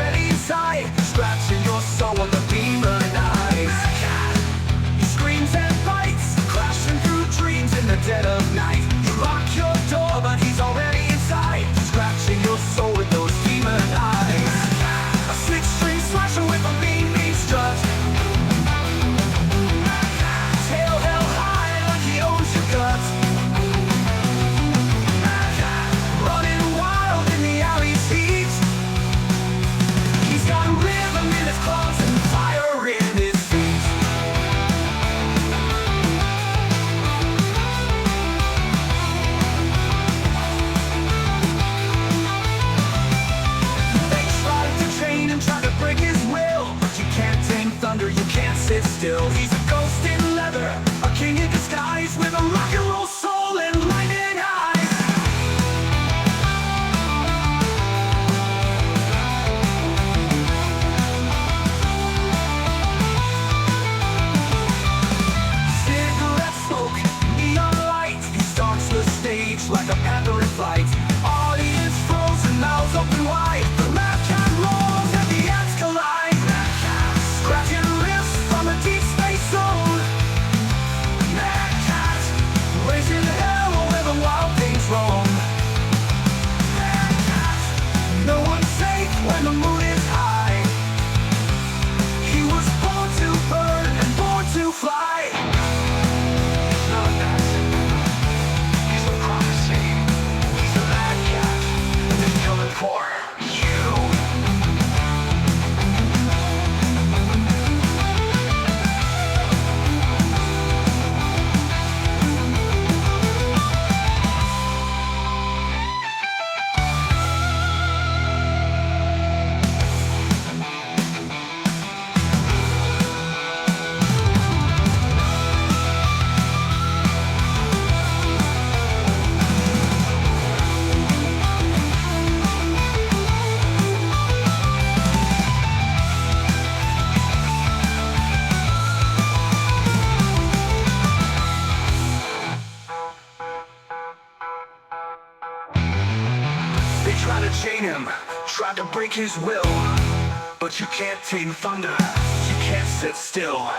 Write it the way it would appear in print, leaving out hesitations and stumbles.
already inside, scratching your soul with the demon eyes. He screams and bites, crashing through dreams in the dead of night. You lock your door, but he's already inside, scratching your soul with those demon eyes. A six-string slasher with a mean strut, tail held high like he owns your guts. Running wild in the alley's heat, he's got rhythm in his claws and fire in his feet. They tried to chain him, tried to break his will, but you can't tame thunder, you can't sit still. He's a ghost in leather, a king in disguise, with a rock and roll soul and lightning eyes. Cigarette smoke, neon light, he stalks the stage like a panther in flight. Audience frozen, mouths open wide, the mad cat rolls and the ants collide. Scratching lips from a deep space zone. Mad cat, raising hell where the wild things roam. Mad cat, no one's safe when the mood is high. He was born to burn and born to fly. Not a passing, he's a prophecy. He's a mad cat, and he's coming for you. They try to chain him, try to break his will, but you can't tame thunder, you can't sit still.